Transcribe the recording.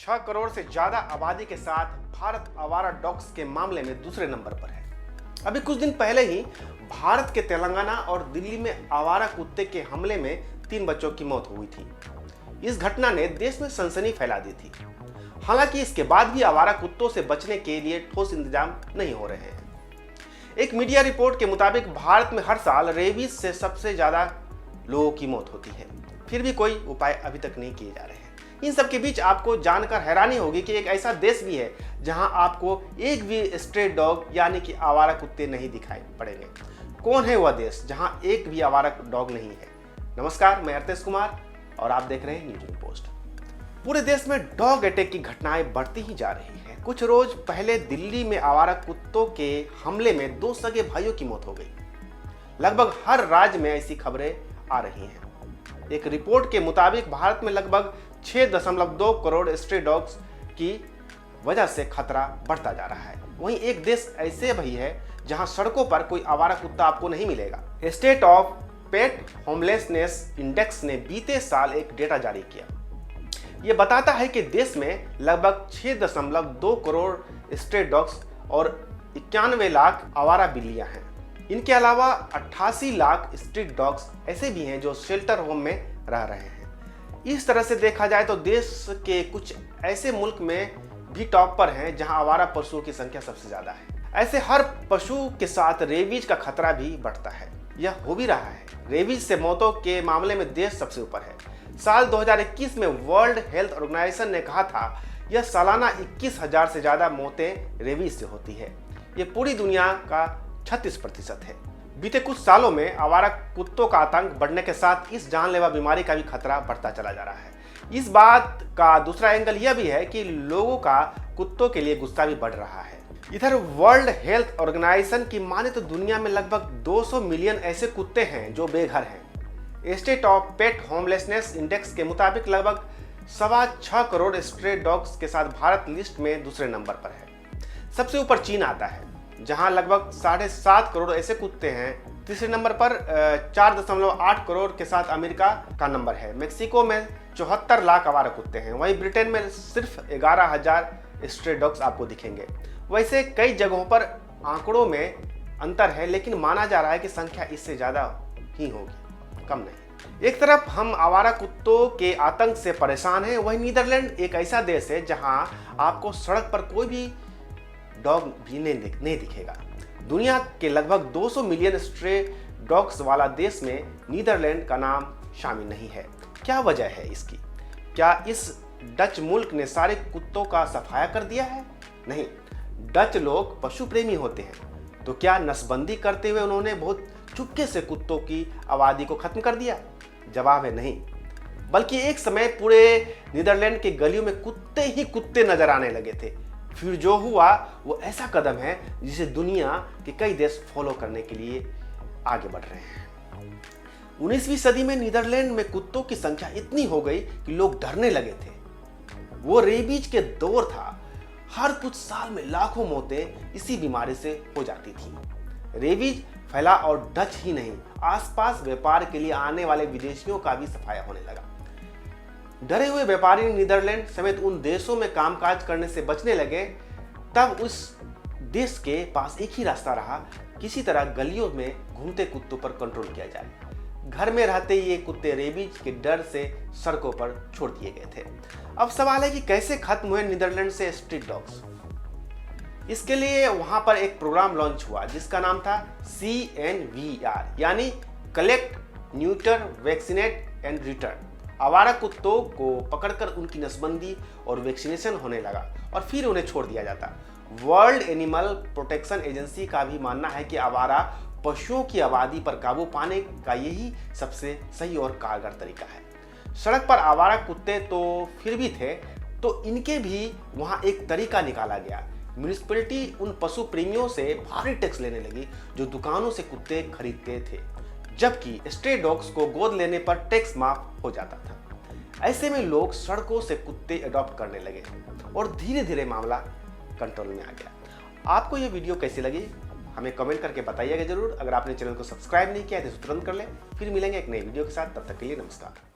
6 करोड़ से ज्यादा आबादी के साथ भारत आवारा डॉग्स के मामले में दूसरे नंबर पर है। अभी कुछ दिन पहले ही भारत के तेलंगाना और दिल्ली में आवारा कुत्ते के हमले में 3 बच्चों की मौत हुई थी। इस घटना ने देश में सनसनी फैला दी थी। हालांकि इसके बाद भी आवारा कुत्तों से बचने के लिए ठोस इंतजाम नहीं हो रहे हैं। एक मीडिया रिपोर्ट के मुताबिक भारत में हर साल रेबीज से सबसे ज्यादा लोगों की मौत होती है, फिर भी कोई उपाय अभी तक नहीं किए जा रहे हैं। इन सब के बीच आपको जानकर हैरानी होगी कि एक ऐसा देश भी है जहां आपको एक भी स्ट्रे डॉग यानी कि आवारा कुत्ते नहीं दिखाई पड़ेंगे। कौन है वह देश जहां एक भी आवारा डॉग नहीं है? नमस्कार, मैं अर्थेश कुमार और आप देख रहे हैं न्यूज में पोस्ट। पूरे देश में डॉग अटैक की घटनाएं बढ़ती ही जा रही है। कुछ रोज पहले दिल्ली में आवारा कुत्तों के हमले में 2 सगे भाइयों की मौत हो गई। लगभग हर राज्य में ऐसी खबरें आ रही हैं। एक रिपोर्ट के मुताबिक भारत में लगभग 6.2 करोड़ स्ट्रे डॉग्स की वजह से खतरा बढ़ता जा रहा है। वहीं एक देश ऐसे भी है जहां सड़कों पर कोई आवारा कुत्ता आपको नहीं मिलेगा। State of pet homelessness index ने बीते साल एक डेटा जारी किया। यह बताता है कि देश में लगभग 6.2 करोड़ स्ट्रे डॉग्स और 91 लाख आवारा बिल्लियां हैं। इनके अलावा 88 लाख स्ट्रीट डॉग्स ऐसे भी हैं जो शेल्टर होम में रह रहे हैं। इस तरह से देखा जाए तो देश के कुछ ऐसे मुल्क में भी टॉप पर हैं जहां आवारा पशुओं की संख्या सबसे ज्यादा है। ऐसे हर पशु के साथ रेबीज का खतरा भी बढ़ता है। यह हो भी रहा है। रेबीज से मौतों के मामले में देश सबसे ऊपर है। साल 2021 में वर्ल्ड हेल्थ ऑर्गेनाइजेशन ने कहा था यह सालाना 21,000 से ज्यादा मौतें रेबीज से होती है। यह पूरी दुनिया का 36% है। बीते कुछ सालों में आवारा कुत्तों का आतंक बढ़ने के साथ इस जानलेवा बीमारी का भी खतरा बढ़ता चला जा रहा है। इस बात का दूसरा एंगल यह भी है कि लोगों का कुत्तों के लिए गुस्सा भी बढ़ रहा है। इधर वर्ल्ड हेल्थ ऑर्गेनाइजेशन की माने तो दुनिया में लगभग 200 मिलियन ऐसे कुत्ते हैं जो बेघर हैं। State of pet homelessness index के मुताबिक लगभग 6.25 करोड़ स्ट्रे डॉग्स के साथ भारत लिस्ट में दूसरे नंबर पर है। सबसे ऊपर चीन आता है जहां लगभग 7.5 करोड़ ऐसे कुत्ते हैं। तीसरे नंबर पर 4.8 करोड़ के साथ अमेरिका का नंबर है। मेक्सिको में 74 लाख आवारा कुत्ते हैं। वहीं ब्रिटेन में सिर्फ 11,000 स्ट्रे डॉग्स आपको दिखेंगे। वैसे कई जगहों पर आंकड़ों में अंतर है, लेकिन माना जा रहा है कि संख्या इससे ज्यादा ही होगी, कम नहीं। एक तरफ हम आवारा कुत्तों के आतंक से परेशान हैं, वहीं नीदरलैंड एक ऐसा देश है जहां आपको सड़क पर कोई भी डॉग भी नहीं दिखेगा। दुनिया के लगभग 200 मिलियन स्ट्रे डॉग्स वाला देश में नीदरलैंड का नाम शामिल नहीं है। क्या वजह है इसकी? क्या इस डच मुल्क ने सारे कुत्तों का सफाया कर दिया है? नहीं, डच लोग पशु प्रेमी होते हैं। तो क्या नसबंदी करते हुए उन्होंने बहुत चुपके से कुत्तों की आबादी को खत्म कर दिया? जवाब है नहीं, बल्कि एक समय पूरे नीदरलैंड के गलियों में कुत्ते ही कुत्ते नजर आने लगे थे। फिर जो हुआ वो ऐसा कदम है जिसे दुनिया के कई देश फॉलो करने के लिए आगे बढ़ रहे हैं। 19वीं सदी में नीदरलैंड में कुत्तों की संख्या इतनी हो गई कि लोग डरने लगे थे। वो रेबीज के दौर था। हर कुछ साल में लाखों मौतें इसी बीमारी से हो जाती थी। रेबीज फैला और डच ही नहीं, आसपास व्यापार के लिए आने वाले विदेशियों का भी सफाया होने लगा। डरे हुए व्यापारी नीदरलैंड समेत उन देशों में कामकाज करने से बचने लगे। तब उस देश के पास एक ही रास्ता रहा, किसी तरह गलियों में घूमते कुत्तों पर कंट्रोल किया जाए। घर में रहते ये कुत्ते रेबीज के डर से सड़कों पर छोड़ दिए गए थे। अब सवाल है कि कैसे खत्म हुए नीदरलैंड से स्ट्रीट डॉग्स। इसके लिए वहां पर एक प्रोग्राम लॉन्च हुआ जिसका नाम था CNVR यानी collect, neuter, vaccinate and return. आवारा कुत्तों को पकड़कर उनकी नसबंदी और वैक्सीनेशन होने लगा और फिर उन्हें छोड़ दिया जाता। वर्ल्ड एनिमल प्रोटेक्शन एजेंसी का भी मानना है कि आवारा पशुओं की आबादी पर काबू पाने का यही सबसे सही और कारगर तरीका है। सड़क पर आवारा कुत्ते तो फिर भी थे, तो इनके भी वहां एक तरीका निकाला गया। म्यूनिसिपैलिटी उन पशु प्रेमियों से भारी टैक्स लेने लगी जो दुकानों से कुत्ते खरीदते थे, जबकि स्ट्रे डॉग्स को गोद लेने पर टैक्स माफ हो जाता था। ऐसे में लोग सड़कों से कुत्ते अडॉप्ट करने लगे और धीरे धीरे मामला कंट्रोल में आ गया। आपको ये वीडियो कैसी लगी हमें कमेंट करके बताइएगा जरूर। अगर आपने चैनल को सब्सक्राइब नहीं किया है तो तुरंत कर ले। फिर मिलेंगे एक नई वीडियो के साथ, तब तक के लिए नमस्कार।